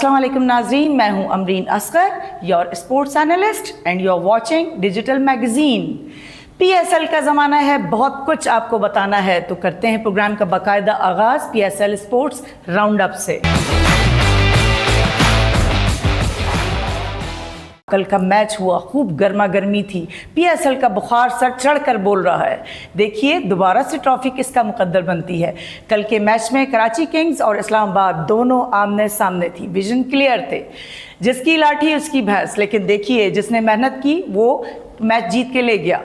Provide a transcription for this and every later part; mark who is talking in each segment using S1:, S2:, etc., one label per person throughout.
S1: अस्सलाम वालेकुम नाज़रीन, मैं हूं Amreen Asghar, your sports analyst and you are watching digital magazine. PSL का ज़माना है, बहुत कुछ आपको बताना है, तो करते हैं प्रोग्राम का बाकायदा आगाज़ PSL स्पोर्ट्स राउंड अप से। कल का मैच हुआ, खूब गर्मा गर्मी थी, PSL का बुखार सर चढ़ कर बोल रहा है। देखिए दोबारा से ट्रॉफी किसका मुकद्दर बनती है। कल के मैच में कराची किंग्स और इस्लामाबाद दोनों आमने सामने थी, विजन क्लियर थे, जिसकी लाठी उसकी भैंस। लेकिन देखिए जिसने मेहनत की वो मैच जीत के ले गया।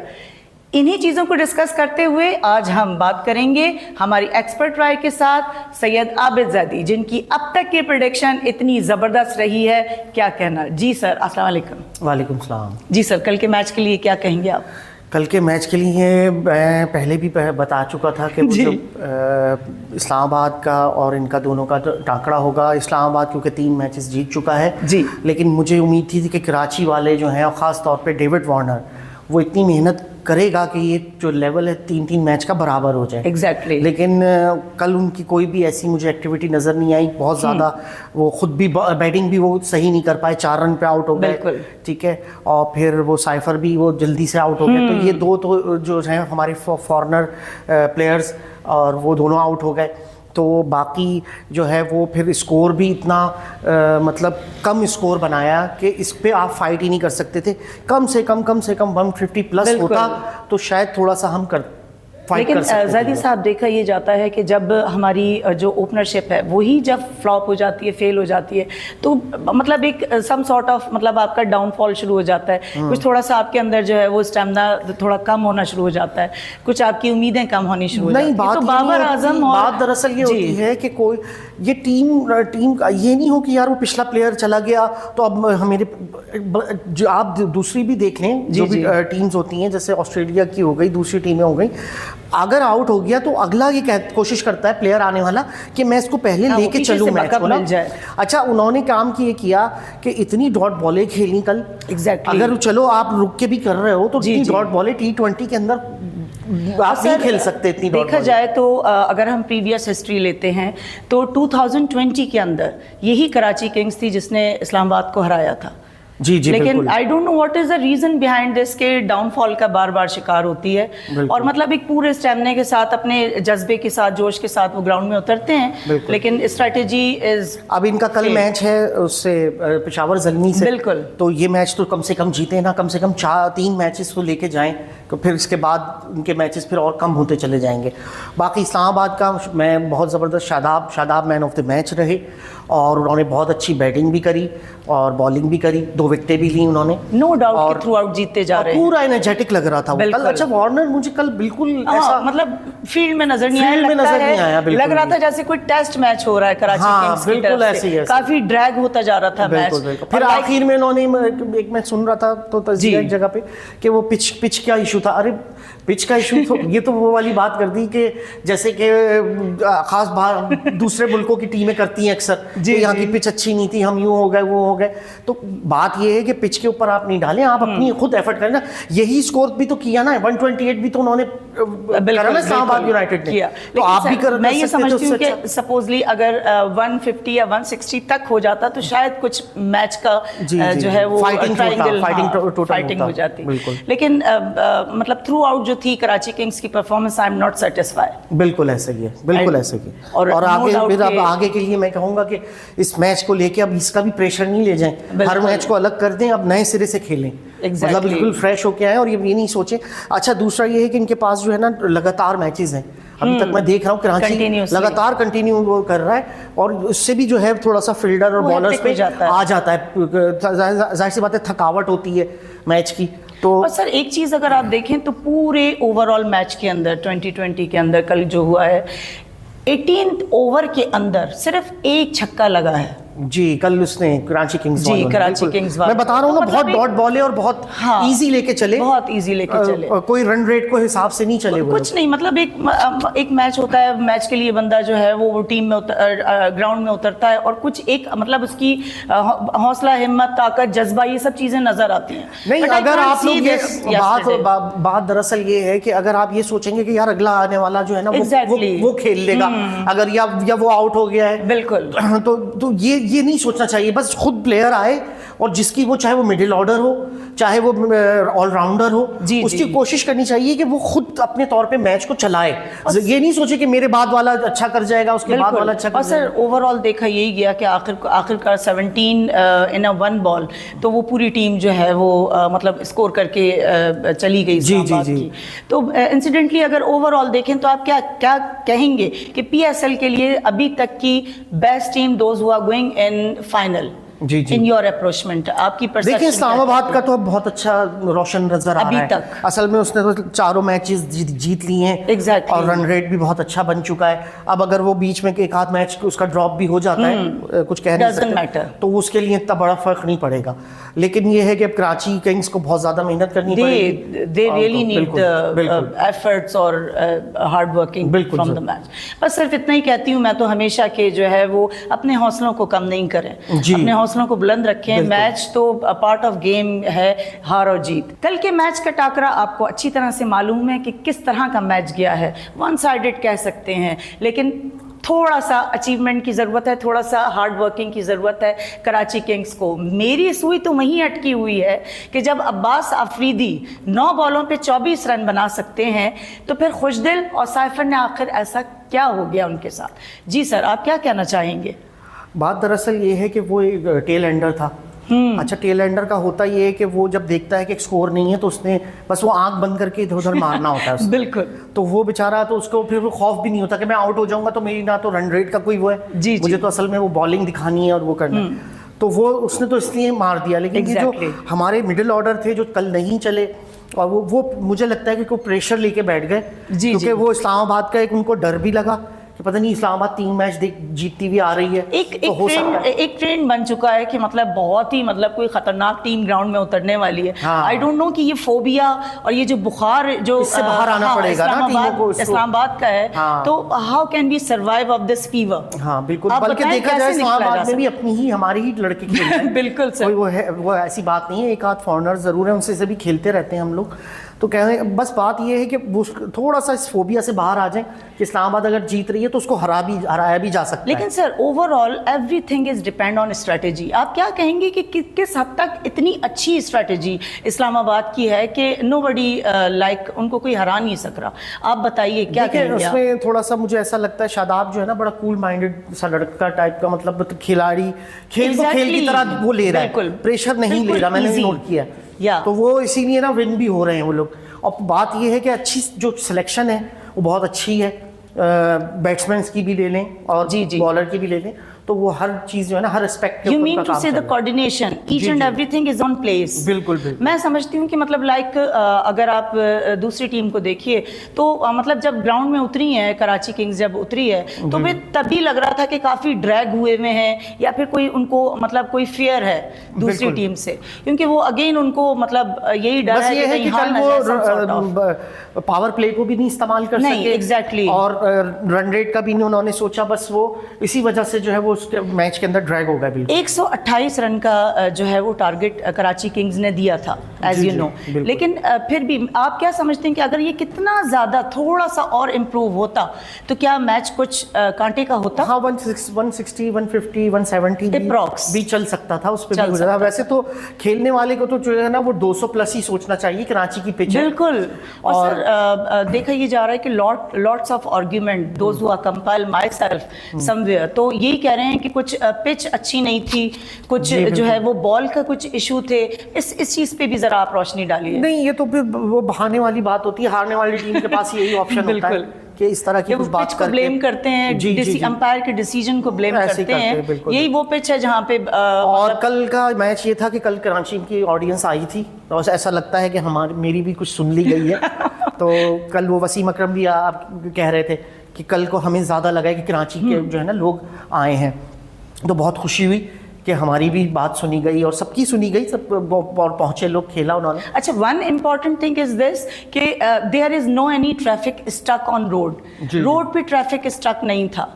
S1: इन्हीं चीज़ों को डिस्कस करते हुए आज हम बात करेंगे हमारी एक्सपर्ट राय के साथ सैयद आबिद ज़ैदी, जिनकी अब तक की प्रेडिक्शन इतनी ज़बरदस्त रही है, क्या कहना। जी सर, अस्सलाम वालेकुम।
S2: वालेकुम सलाम।
S1: जी सर, कल के मैच के लिए क्या कहेंगे आप?
S2: कल के मैच के लिए मैं पहले भी बता चुका था कि इस्लामाबाद का और इनका दोनों का टाकरा होगा। इस्लामाबाद क्योंकि 3 मैचेस जीत चुका है
S1: जी,
S2: लेकिन मुझे उम्मीद थी कि कराची वाले जो हैं, और ख़ास तौर पे डेविड वार्नर, वो इतनी मेहनत करेगा कि ये जो लेवल है 3-3 मैच का बराबर हो जाए।
S1: एग्जैक्टली।
S2: लेकिन कल उनकी कोई भी ऐसी मुझे एक्टिविटी नज़र नहीं आई। बहुत ज़्यादा वो खुद भी बैटिंग भी वो सही नहीं कर पाए, 4 रन पे आउट हो गए, ठीक है, और फिर वो साइफर भी वो जल्दी से आउट हो गए। तो ये दो तो जो हैं हमारे फॉरनर प्लेयर्स, और वो दोनों आउट हो गए। तो बाकी जो है वो फिर स्कोर भी इतना मतलब कम स्कोर बनाया कि इस पे आप फाइट ही नहीं कर सकते थे। कम से कम 150 प्लस होता तो शायद थोड़ा सा हम
S1: लेकिन ज़ैदी साहब, देखा ये जाता है कि जब हमारी जो ओपनरशिप है वही जब फ्लॉप हो जाती है, फेल हो जाती है, तो मतलब एक सम सॉर्ट ऑफ मतलब आपका डाउनफॉल शुरू हो जाता है। कुछ थोड़ा सा आपके अंदर जो है वो स्टेमिना थोड़ा कम होना शुरू हो जाता है, कुछ आपकी उम्मीदें कम होनी शुरू हो जाती है। तो बाबर आजम
S2: बात दरअसल ये होती है कि कोई ये टीम का ये नहीं हो कि यार वो पिछला प्लेयर चला गया तो अब हमारे जो आप दूसरी भी देख लें, जो भी टीम्स होती हैं, जैसे ऑस्ट्रेलिया की हो गई, दूसरी टीमें हो गई, अगर आउट हो गया तो अगला ये कोशिश करता है प्लेयर आने वाला कि मैं इसको पहले लेके चलूं मैच को ना। अच्छा, उन्होंने काम किया कि इतनी डॉट बॉलें खेली कल।
S1: एग्जैक्टली।
S2: अगर चलो आप रुक के भी कर रहे हो तो इतनी डॉट बॉलें T20 के अंदर आप नहीं खेल सकते इतनी।
S1: देखा जाए तो अगर हम प्रीवियस हिस्ट्री लेते हैं तो 2020 के अंदर यही कराची किंग्स थी जिसने इस्लामाबाद को हराया था।
S2: जी जी,
S1: लेकिन I don't know what is the reason behind this के डाउनफॉल का बार बार शिकार होती है, और मतलब एक पूरे स्टैमिना के साथ, अपने जज्बे के साथ, जोश के साथ वो ग्राउंड में उतरते हैं, लेकिन स्ट्रेटेजी इज। अब
S2: इनका कल मैच है उससे पेशावर ज़ल्मी से, बिल्कुल, तो ये मैच तो कम से कम जीते ना, कम से कम 3 मैचेस तो लेके जाएं, तो फिर इसके बाद उनके मैचेस फिर और कम होते चले जाएंगे। बाकी इस्लामाबाद का मैं बहुत ज़बरदस्त Shadab man of the match रहे, और उन्होंने बहुत अच्छी बैटिंग भी करी और बॉलिंग भी करी, 2 विकेटें भी ली उन्होंने,
S1: नो डाउट थ्रू आउट जीतते जा रहे हैं।
S2: पूरा एनर्जेटिक लग रहा था वो कल। अच्छा, वार्नर मुझे कल बिल्कुल ऐसा
S1: मतलब फील्ड में नजर नहीं आया, लग रहा था जैसे कोई टेस्ट मैच हो रहा है कराची किंग्स की तरफ से। काफी ड्रैग होता जा रहा था मैच।
S2: फिर आखिर में उन्होंने एक मैच सुन रहा था तो तस्दीक एक जगह पे कि वो पिच क्या इशू था। अरे पिच का इशू तो ये तो वो वाली बात कर दी कि जैसे कि खास बात दूसरे मुल्कों की टीमें करती हैं अक्सर, यहाँ की पिच अच्छी नहीं थी, हम यूँ हो गए वो हो गए। तो बात ये है कि पिच के ऊपर आप नहीं डालें, आप अपनी खुद एफर्ट करें ना। यही स्कोर भी तो किया ना, 128 भी तो उन्होंने करा ना इस्लामाबाद यूनाइटेड ने, तो आप भी कर।
S1: मैं ये समझती हूँ कि सपोजली अगर 150 या 160 तक हो जाता तो शायद कुछ मैच का जो है वो फाइटिंग हो जाती। लेकिन मतलब थ्रू आउट जो थी कराची किंग्स की performance, I am not satisfied.
S2: बिल्कुल ऐसा ही है, बिल्कुल ऐसा ही। और आगे के लिए मैं कहूँगा कि इस मैच को लेके अब इसका भी प्रेशर नहीं ले जाएं, हर मैच को अलग कर दें, अब नए सिरे से खेलें, मतलब बिल्कुल फ्रेश होके आए और ये नहीं सोचें। अच्छा, दूसरा ये है कि इनके पास जो है ना लगातार मैचेस हैं, अभी तक मैं देख रहा हूँ कराची लगातार कंटिन्यू कर रहा है, और उससे भी जो है थोड़ा सा फील्डर और बॉलर्स पे आ जाता है, जाहिर सी बात है थकावट होती है मैच की। तो
S1: और सर एक चीज़ अगर आप देखें तो पूरे ओवरऑल मैच के अंदर 2020 के अंदर कल जो हुआ है, 18th ओवर के अंदर सिर्फ 1 छक्का लगा है।
S2: जी, कल उसने कराची किंग्स मैं बता रहा हूँ ना, बहुत डॉट बॉले और बहुत इजी लेके चले,
S1: बहुत इजी लेके चले,
S2: कोई रन रेट को हिसाब से नहीं चले,
S1: कुछ नहीं। मतलब एक मैच होता है, मैच के लिए बंदा जो है वो टीम में ग्राउंड में उतरता है, और कुछ एक मतलब उसकी हौसला, हिम्मत, ताकत, जज्बा, ये सब चीजें नजर आती हैं।
S2: नहीं, अगर आप लोग ये बात दरअसल ये है कि अगर आप ये सोचेंगे कि यार अगला आने वाला जो है ना वो खेल लेगा, अगर या वो आउट हो गया है,
S1: बिल्कुल,
S2: तो یہ نہیں سوچنا چاہیے. بس خود پلیئر آئے اور جس کی وہ چاہے وہ مڈل آرڈر ہو چاہے وہ آل راؤنڈر ہو, اس کی کوشش کرنی چاہیے کہ وہ خود اپنے طور پہ میچ کو چلائے. یہ نہیں سوچے کہ میرے بعد والا اچھا کر جائے گا, اس کے بعد والا اچھا کر جائے گا.
S1: اور سر اوور آل دیکھا یہی گیا کہ آخرکار 17 ان اے 1 بال, تو وہ پوری ٹیم جو ہے وہ مطلب اسکور کر کے چلی گئی اسلام آباد کی. تو انسیڈنٹلی اگر اوور آل دیکھیں تو آپ کیا کہیں گے کہ پی ایس ایل کے لیے ابھی تک کی best team those who are going in final in your approachment, آپ کی پرسپشن؟
S2: دیکھیں اسلام آباد کا تو اب بہت اچھا روشن نظر آ رہا ہے. اصل میں اس نے تو 4 میچز جیت لیے ہیں اور رن ریٹ بھی بہت اچھا بن چکا ہے. اب اگر وہ بیچ میں ایک آدھ میچ اس کا ڈراپ بھی ہو جاتا ہے, کچھ کہہ نہیں سکتے, تو اس کے لیے اتنا بڑا فرق نہیں پڑے گا. لیکن یہ ہے کہ اب کراچی کنگز کو بہت زیادہ محنت کرنی پڑے گی.
S1: دے ریئلی نیڈ ایفرٹس اور hard working from the match. بس صرف اتنا ہی کہتی ہوں میں تو ہمیشہ کہ جو ہے وہ اپنے حوصلوں کو کم نہیں کریں, اپنے حوصلوں کو بلند رکھیں. میچ تو پارٹ آف گیم ہے, ہار اور جیت. کل کے میچ کا ٹاکرا آپ کو اچھی طرح سے معلوم ہے کہ کس طرح کا میچ گیا ہے. ون سائیڈڈ کہہ سکتے ہیں, لیکن تھوڑا سا اچیومنٹ کی ضرورت ہے, تھوڑا سا ہارڈ ورکنگ کی ضرورت ہے کراچی کنگز کو. میری سوئی تو وہیں اٹکی ہوئی ہے کہ جب عباس آفریدی 9 بالوں پہ 24 رن بنا سکتے ہیں تو پھر خوشدل اور سائفر نے آخر ایسا کیا ہو گیا ان کے ساتھ؟ جی سر, آپ کیا کہنا چاہیں گے؟
S2: بات دراصل یہ ہے کہ وہ ٹیل اینڈر تھا. اچھا, ٹیل اینڈر کا ہوتا یہ ہے کہ وہ جب دیکھتا ہے کہ سکور نہیں ہے تو اس نے بس وہ آنکھ بند کر کے ادھر ادھر مارنا ہوتا ہے.
S1: بالکل.
S2: تو وہ بیچارہ تو اس کو پھر وہ خوف بھی نہیں ہوتا کہ میں آؤٹ ہو جاؤں گا تو میری نہ تو رن ریٹ کا کوئی وہ ہے, مجھے تو اصل میں وہ بالنگ دکھانی ہے اور وہ کرنا ہے. تو وہ اس نے تو اس لیے مار دیا. لیکن یہ جو ہمارے مڈل آرڈر تھے جو کل نہیں چلے, اور وہ مجھے لگتا ہے کہ کوئی پریشر لے کے بیٹھ گئے, کیونکہ وہ اسلام آباد کا ان کو ڈر بھی لگا کہ پتہ نہیں اسلام آباد 3 میچ جیتتی ہوئی آ رہی ہے.
S1: ایک ٹرینڈ بن چکا ہے کہ مطلب بہت ہی مطلب کوئی خطرناک ٹیم گراؤنڈ میں اترنے والی ہے. آئی ڈونٹ نو کہ یہ فوبیا اور یہ جو بخار جو
S2: اس سے باہر آنا پڑے گا نا ٹیموں کو,
S1: اسلام آباد کا ہے, تو how can we survive of this fever?
S2: ہاں بالکل. بلکہ دیکھا جائے اسلام آباد میں بھی اپنی ہی ہماری ہی لڑکے کھیلتے ہیں.
S1: بالکل سر,
S2: وہ ایسی بات نہیں ہے, ایک آدھ فارنر ضرور ہے, ان سے بھی کھیلتے رہتے ہیں ہم لوگ. تو کہہ رہے ہیں بس بات یہ ہے کہ تھوڑا سا اس فوبیا سے باہر آ جائیں کہ اسلام آباد اگر جیت رہی ہے تو اس کو ہرایا بھی جا سکتا ہے.
S1: لیکن sir overall everything is depend on strategy. آپ کیا کہیں گے کہ کس حد تک اتنی اچھی اسٹریٹجی اسلام آباد کی ہے کہ نو بڈی لائک ان کو کوئی ہرا نہیں سک رہا؟ آپ بتائیے کیا کہیں گے.
S2: اس میں تھوڑا سا مجھے ایسا لگتا ہے شاداب جو ہے نا بڑا کول مائنڈڈ سا لڑکا ٹائپ کا, مطلب کھلاڑی کھیل کی طرح وہ لے رہا ہے, پریشر نہیں لے رہا. میں نے نوٹ کیا, تو وہ اسی لیے نا ون بھی ہو رہے ہیں وہ لوگ. اور بات یہ ہے کہ اچھی جو سلیکشن ہے وہ بہت اچھی ہے, بیٹسمینس کی بھی لے لیں اور بالر کی بھی لے لیں, تو وہ ہر چیز جو ہے نا ہر اسپیکٹ کے
S1: اوپر کا کام چل رہا ہے. You mean to say the coordination, each and everything is on place.
S2: بالکل بالکل.
S1: میں سمجھتی ہوں کہ مطلب لائک اگر آپ دوسری ٹیم کو دیکھیے تو مطلب جب گراؤنڈ میں اتری ہیں کراچی کنگز, جب اتری ہے تو پھر تبھی لگ رہا تھا کہ کافی ڈریگ ہوئے ہوئے ہیں یا پھر کوئی ان کو مطلب کوئی فیئر ہے دوسری ٹیم سے, کیونکہ وہ اگین ان کو مطلب یہی ڈر ہے کہ کل
S2: وہ پاور پلے کو بھی نہیں استعمال کر سکے.
S1: ایگزیکٹلی.
S2: اور رن ریٹ کا بھی نہیں انہوں نے سوچا, بس وہ اسی وجہ سے جو ہے وہ میچ کے اندر ڈریگ ہو گیا. بالکل
S1: 128 رن کا جو ہے وہ ٹارگٹ کراچی کنگز نے دیا تھا ایز یو نو. لیکن پھر بھی آپ کیا سمجھتے ہیں کہ اگر یہ کتنا زیادہ تھوڑا سا اور امپروو ہوتا تو کیا میچ کچھ کانٹے کا ہوتا؟
S2: ہاں 160 150 170
S1: اپروکس بھی
S2: چل سکتا تھا, اس پہ بھی. ویسے تو کھیلنے والے کو تو جو ہے نا وہ 200 پلس ہی سوچنا چاہیے کراچی کی پچ.
S1: بالکل. اور دیکھا یہ جا رہا ہے کہ lots of argument those who compile my self some where, تو یہی کہہ رہے ہیں کہ کچھ پچ اچھی نہیں تھی, کچھ جو ہے وہ بال کا کچھ ایشو تھے. اس چیز پہ بھی ذرا آپ روشنی ڈالیے.
S2: نہیں یہ تو پھر وہ بہانے والی بات ہوتی ہے, ہارنے والی ٹیم کے پاس یہی آپشن ہوتا ہے کہ اس طرح کی کچھ بات کر کے
S1: بلیم کرتے ہیں, امپائر کے ڈیسیجن کو بلیم کرتے ہیں. یہی وہ پچ ہے جہاں پہ.
S2: اور کل کا میچ یہ تھا کہ کل کراچی کی آڈینس آئی تھی, اور ایسا لگتا ہے کہ میری بھی کچھ سن لی گئی ہے. تو کل وہ وسیم اکرم بھی آپ کہہ رہے تھے کہ کل کو ہمیں زیادہ لگا ہے کہ کراچی کے جو ہے نا لوگ آئے ہیں, تو بہت خوشی ہوئی کہ ہماری بھی بات سنی گئی اور سب کی سنی گئی, سب اور پہنچے لوگ, کھیلا انہوں نے.
S1: اچھا, one important thing is this کہ there is no any traffic stuck on road. Road پہ ٹریفک اسٹک نہیں تھا.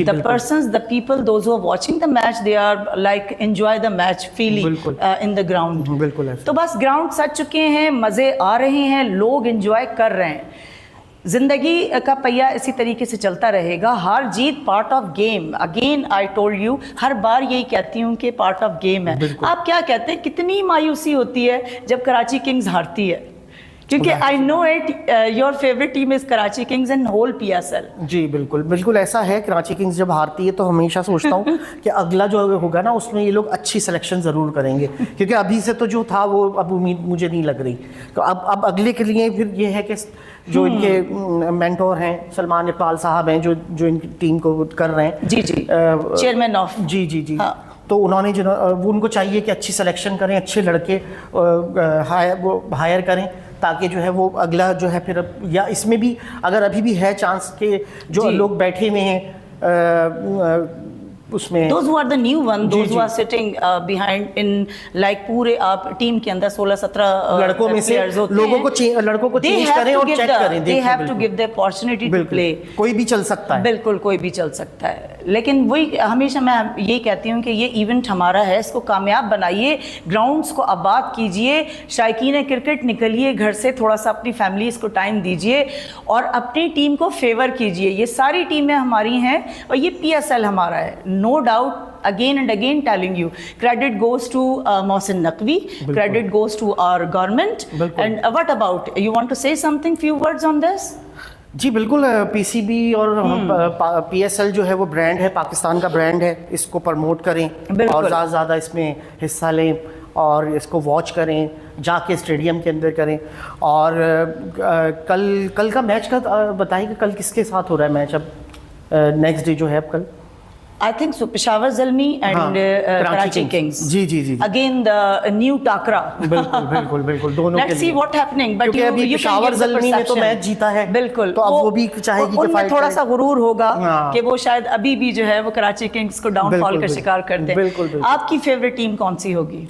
S1: The persons, the people, those who are watching the match, they are like enjoy the match feeling in the ground.
S2: بالکل.
S1: تو بس ground سج چکے ہیں, مزے آ رہے ہیں, لوگ انجوائے کر رہے ہیں. जिंदगी का पहिया इसी तरीके से चलता रहेगा, हार जीत part of game. Again I told you, हर बार यही कहती हूँ कि पार्ट ऑफ गेम है। आप क्या कहते हैं, कितनी मायूसी होती है जब कराची किंग्स हारती है? क्योंकि I know it, your favourite team is Karachi kings and whole PSL।
S2: जी बिल्कुल बिल्कुल ऐसा है। कराची किंग्स जब हारती है तो हमेशा सोचता हूँ कि अगला जो होगा ना उसमें ये लोग अच्छी सिलेक्शन ज़रूर करेंगे, क्योंकि अभी से तो जो था वो अब उम्मीद मुझे नहीं लग रही। तो अब अगले के लिए फिर ये है कि जो इनके मेंटोर हैं सलमान इकबाल साहब हैं, जो इनकी टीम को कर रहे हैं,
S1: जी जी, चेयरमैन ऑफ,
S2: जी जी जी,
S1: हाँ।
S2: तो उन्होंने जो वो उनको चाहिए कि अच्छी सिलेक्शन करें, अच्छे लड़के हायर करें, ताकि जो है वो अगला जो है फिर, या इसमें भी अगर अभी भी है चांस कि जो लोग बैठे हुए हैं उसमें,
S1: those who are the new one, those who are sitting behind in like पूरे आप टीम के अंदर 16-17
S2: लड़कों में से लड़कों को चेंज करें और चेक करें।
S1: they have to give the opportunity to play।
S2: कोई भी चल सकता है,
S1: बिल्कुल कोई भी चल सकता है, लेकिन वही हमेशा मैं ये कहती हूँ कि ये इवेंट हमारा है, इसको कामयाब बनाइए, ग्राउंड्स को आबाद कीजिए, शायकीन क्रिकेट निकलिए घर से, थोड़ा सा अपनी फैमिलीज को टाइम दीजिए और अपनी टीम को फेवर कीजिए। ये सारी टीमें हमारी हैं और ये PSL हमारा है, no doubt, again and again telling you, credit goes to Mohsin Naqvi, credit goes to our government, and what about, you want to say something, few words on this?
S2: जी बिल्कुल, PCB और PSL जो है वो brand है, पाकिस्तान का brand है, इसको promote करें और ज़्यादा से ज़्यादा इसमें हिस्सा लें और इसको वॉच करें, जाके स्टेडियम के अंदर करें। और कल का मैच का बताइए कि कल किसके साथ हो रहा है मैच, अब नेक्स्ट डे जो है अब कल?
S1: I think so, Peshawar Zalmi and Karachi Kings.
S2: Ji ji ji.
S1: Again the new Takra.
S2: बिल्कुल बिल्कुल बिल्कुल, दोनों के लिए।
S1: Let's see what happening. But
S2: क्योंकि अभी पेशावर ज़ल्मी ने तो मैच जीता है,
S1: बिल्कुल,
S2: तो अब वो भी चाहेगी कि
S1: उनमें थोड़ा सा गुरूर होगा कि वो शायद अभी भी जो है वो कराची किंग्स को डाउनफॉल का शिकार करते हैं।
S2: बिल्कुल।
S1: आपकी फेवरेट टीम कौन सी होगी?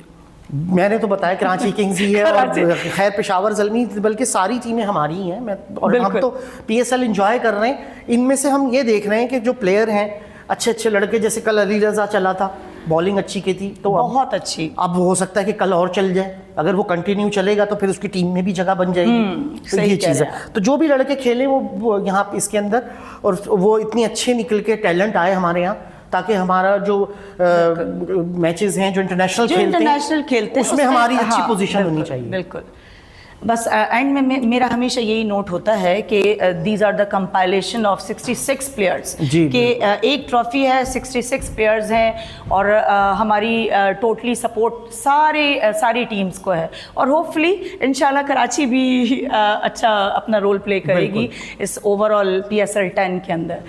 S2: मैंने तो बताया कराची किंग्स ही है, और खैर पेशावर ज़ल्मी, बल्कि सारी टीमें हमारी ही हैं। और हम तो PSL एंजॉय कर रहे हैं। इनमें से हम ये देख रहे हैं कि जो प्लेयर हैं अच्छे अच्छे लड़के, जैसे कल अली रज़ा चला था, बॉलिंग अच्छी की थी, तो बहुत
S1: अच्छी,
S2: अब हो सकता है कि कल और चल जाए। अगर वो कंटिन्यू चलेगा तो फिर उसकी टीम में भी जगह बन जाएगी। तो ये चीज़ है, तो जो भी लड़के खेले वो यहाँ इसके अंदर, और वो इतनी अच्छे निकल के टैलेंट आए हमारे यहाँ, ताकि हमारा जो मैचेस हैं जो इंटरनेशनल खेलते हैं उसमें हमारी अच्छी पोजीशन होनी चाहिए।
S1: बिल्कुल, बस एंड में मेरा हमेशा यही नोट होता है कि these are the compilation of 66 players, कि एक ट्रॉफी है, 66 प्लेयर्स हैं, और हमारी टोटली सपोर्ट सारी टीम्स को है, और होपफुली इंशाल्लाह कराची भी अच्छा अपना रोल प्ले करेगी इस ओवरऑल PSL 10 के अंदर।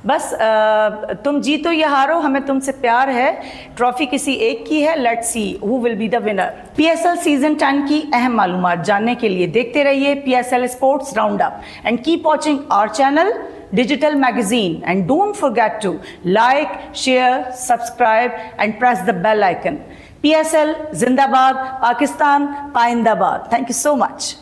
S1: बस तुम जीतो या हारो, हमें तुमसे प्यार है, ट्रॉफी किसी एक की है, let's see who will be the winner. PSL season 10 की अहम मालूमात जानने के लिए देखते रहिए PSL sports round up and keep watching our channel Digital Magazine, and don't forget to like, share, subscribe and press the bell icon. PSL Zindabad, Pakistan Paindabad. Thank you so much.